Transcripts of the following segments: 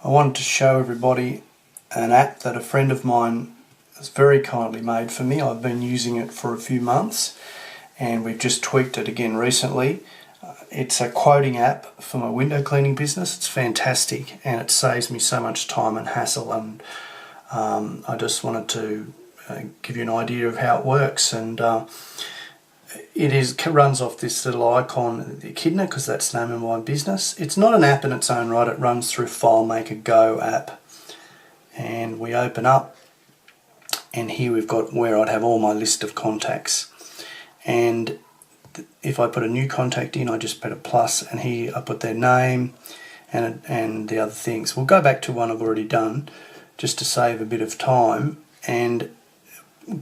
I wanted to show everybody an app that a friend of mine has very kindly made for me. I've been using it for a few months and we've just tweaked it again recently. It's a quoting app for my window cleaning business. It's fantastic and it saves me so much time and hassle, and I just wanted to give you an idea of how it works. And it runs off this little icon, the Echidna, because that's the name of my business. It's not an app in its own right. It runs through FileMaker Go app. And we open up, and here we've got where I'd have all my list of contacts. And if I put a new contact in, I just put a plus, and here I put their name and the other things. We'll go back to one I've already done just to save a bit of time. And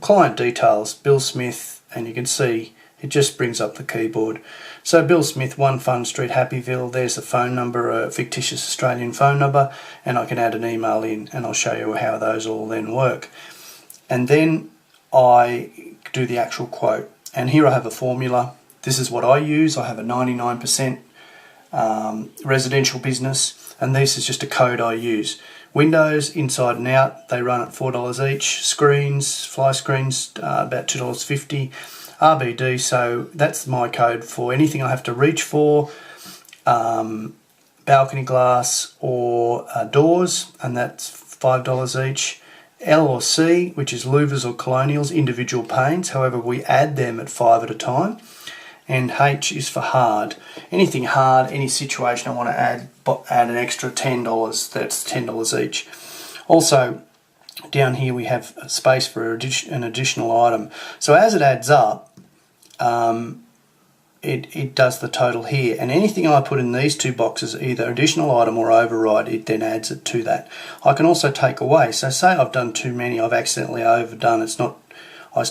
client details, Bill Smith, and you can see it just brings up the keyboard. So Bill Smith, 1 Fun Street, Happyville, there's the phone number, a fictitious Australian phone number, and I can add an email in, and I'll show you how those all then work. And then I do the actual quote, and here I have a formula. This is what I use. I have a 99% residential business, and this is just a code I use. Windows, inside and out, they run at $4 each. Screens, fly screens, about $2.50. RBD, so that's my code for anything I have to reach for, balcony glass or doors, and that's $5 each. L or C, which is louvers or colonials, individual panes, however we add them at 5 at a time. And H is for hard. Anything hard, any situation I want to add an extra $10, that's $10 each. Also, down here we have space for an additional item. So as it adds up, it does the total here, and anything I put in these two boxes, either additional item or override, it then adds it to that. I can also take away, so say I've done too many, I've accidentally overdone, I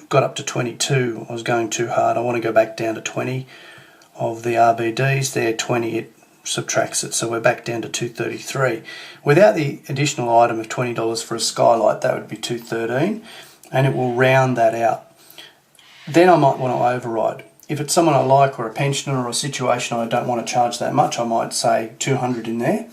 got up to 22, I was going too hard, I want to go back down to 20 of the RBDs, there 20, it subtracts it, so we're back down to 233. Without the additional item of $20 for a skylight, that would be 213, and it will round that out. Then I might want to override. If it's someone I like, or a pensioner, or a situation I don't want to charge that much, I might say 200 in there.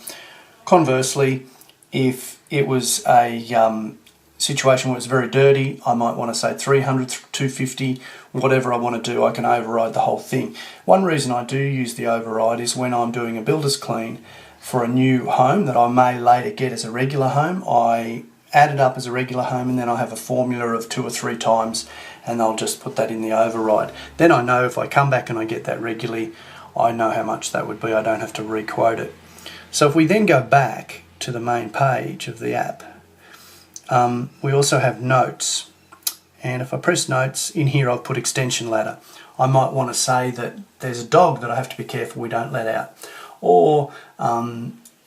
Conversely, if it was a situation where it's very dirty, I might want to say 300, 250, whatever I want to do, I can override the whole thing. One reason I do use the override is when I'm doing a builder's clean for a new home that I may later get as a regular home, I add it up as a regular home, and then I have a formula of 2 or 3 times, and I'll just put that in the override. Then I know if I come back and I get that regularly, I know how much that would be. I don't have to re-quote it. So if we then go back to the main page of the app, we also have notes. And if I press notes, in here I've put extension ladder. I might want to say that there's a dog that I have to be careful we don't let out. Or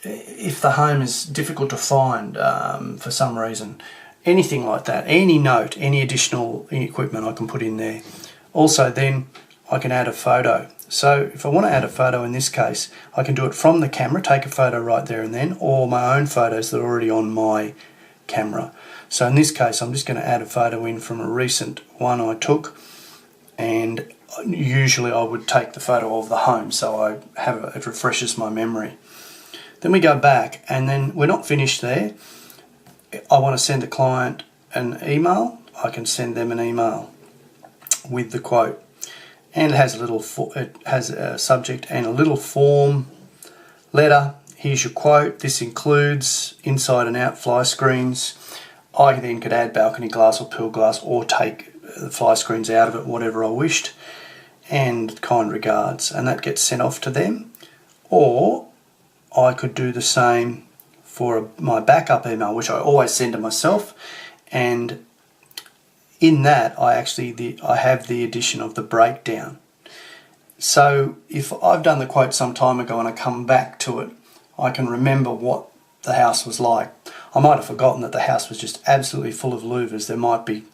if the home is difficult to find for some reason, anything like that, any note, any additional equipment I can put in there. Also then I can add a photo. So if I want to add a photo in this case, I can do it from the camera, take a photo right there and then, or my own photos that are already on my camera. So in this case I'm just going to add a photo in from a recent one I took, and usually I would take the photo of the home so it refreshes my memory. Then we go back, and then we're not finished there. I want to send the client an email. I can send them an email with the quote, and it has a subject and a little form letter. Here's your quote. This includes inside and out fly screens. I then could add balcony glass or pill glass, or take the fly screens out of it, whatever I wished, and kind regards, and that gets sent off to them. Or I could do the same for my backup email, which I always send to myself, and in that I have the addition of the breakdown. So if I've done the quote some time ago and I come back to it, I can remember what the house was like. I might have forgotten that the house was just absolutely full of louvers. There might be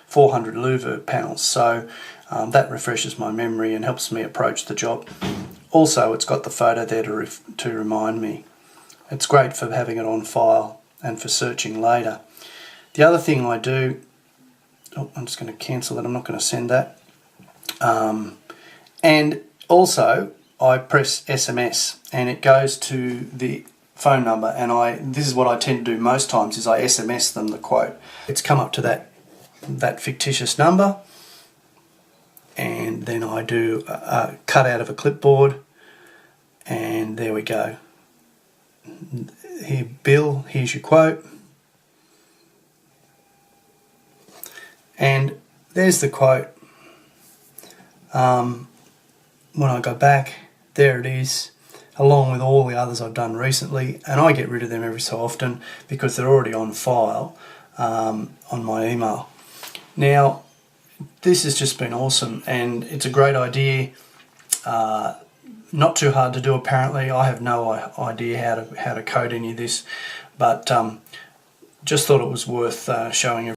400 louver panels, so that refreshes my memory and helps me approach the job. Also, it's got the photo there to remind me. It's great for having it on file and for searching later. The other thing I do, I'm just going to cancel that, I'm not going to send that. And also, I press SMS and it goes to the phone number, and this is what I tend to do most times, is I SMS them the quote. It's come up to that fictitious number, and then I do a cut out of a clipboard, and there we go. Here, Bill, here's your quote. And there's the quote. When I go back, there it is, along with all the others I've done recently, and I get rid of them every so often because they're already on file on my email. Now, this has just been awesome, and it's a great idea. Not too hard to do apparently. I have no idea how to code any of this, but just thought it was worth showing